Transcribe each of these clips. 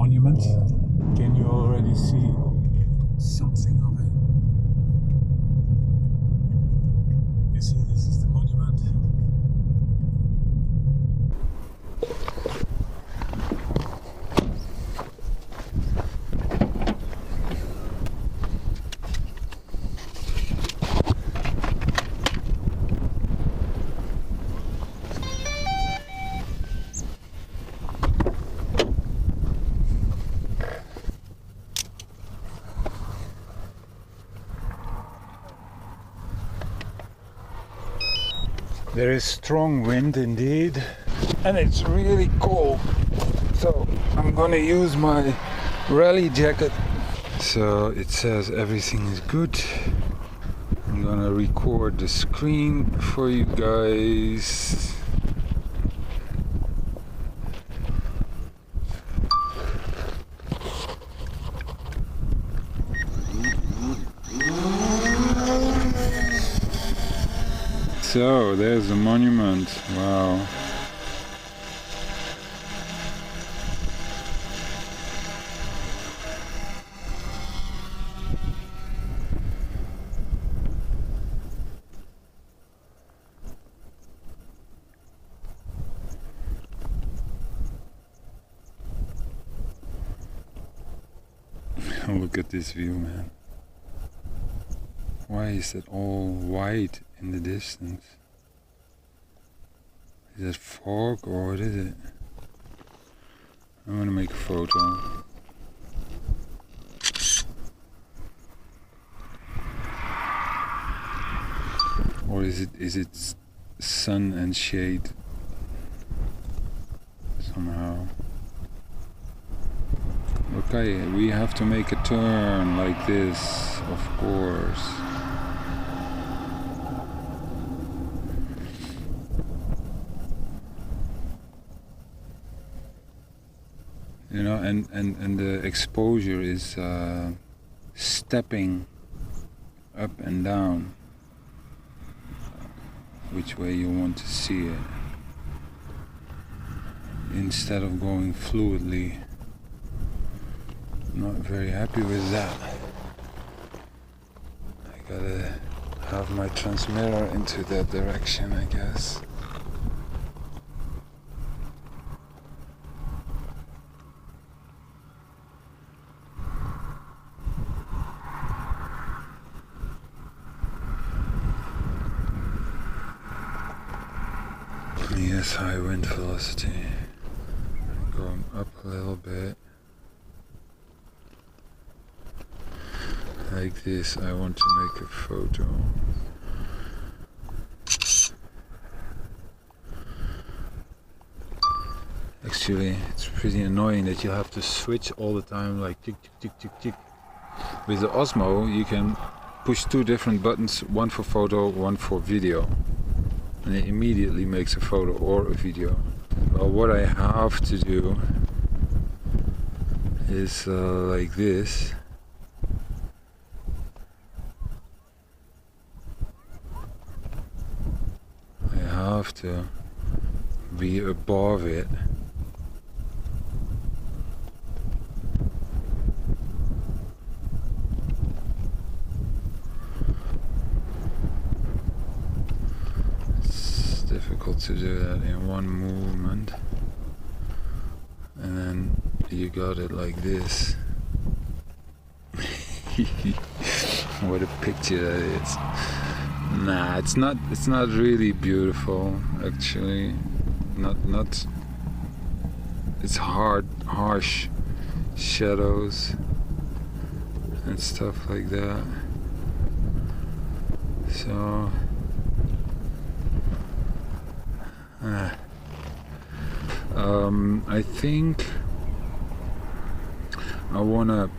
monument. Can you already see something of it? You see, this is the monument. There is strong wind indeed, and it's really cold, so I'm gonna use my rally jacket. So it says everything is good. I'm gonna record the screen for you guys. So there's the monument. Wow. Look at this view, man. Why is it all white in the distance? Is it fog or what is it? I'm gonna make a photo. Or is it sun and shade somehow? Okay, we have to make a turn like this, of course. You know, and the exposure is stepping up and down, which way you want to see it, instead of going fluidly. Not very happy with that. I gotta have my transmitter into that direction, I guess. Yes, high wind velocity. Going up a little bit. Like this, I want to make a photo. Actually, it's pretty annoying that you have to switch all the time, like tick, tick, tick, tick, tick. With the Osmo, you can push two different buttons, one for photo, one for video. And it immediately makes a photo or a video. Well, what I have to do is like this. Have to be above it. It's difficult to do that in one movement, and then you got it like this. What a picture that is. Nah, it's not really beautiful, actually. Not it's harsh shadows and stuff like that. So I think I wanna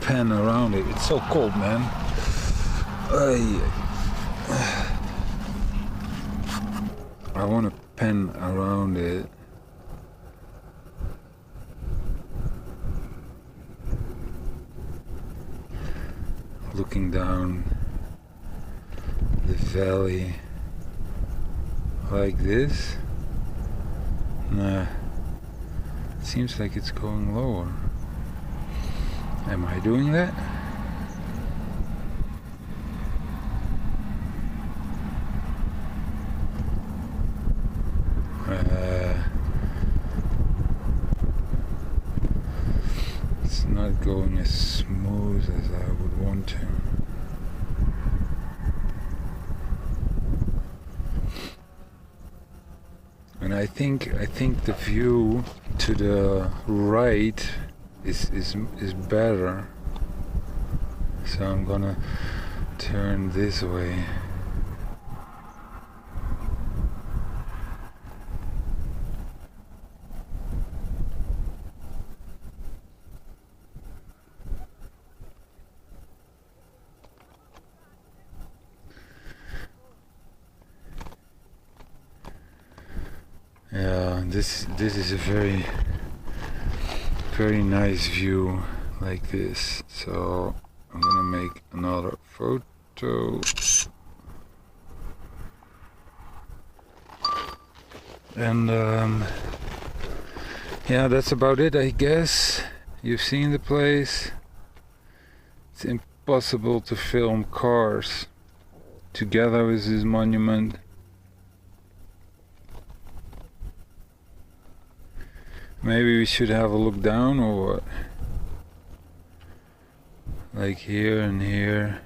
pan around it. It's so cold, man. I want to pan around it. Looking down the valley like this. Nah, Seems like it's going lower. Am I doing that? It's not going as smooth as I would want to. And I think the view to the right is better. So I'm gonna turn this way. Yeah, this is a very nice view like this. So I'm gonna make another photo. And yeah, that's about it, I guess. You've seen the place. It's impossible to film cars together with this monument. Maybe we should have a look down, or what? Like here and here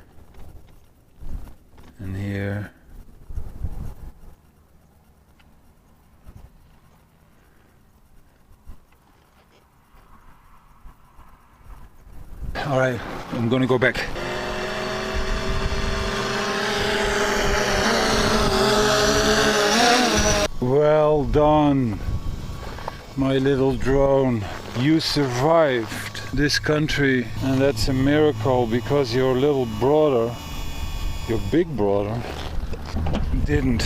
and here. All right, I'm gonna go back. Well done, my little drone. You survived this country, and that's a miracle, because your little brother, your big brother, didn't.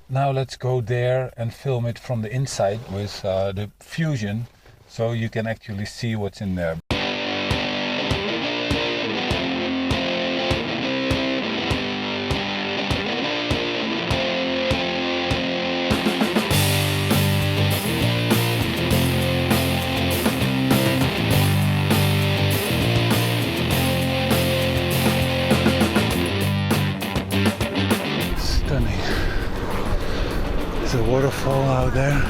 Now let's go there and film it from the inside with the Fusion, so you can actually see what's in there. Stunning. There's a waterfall out there.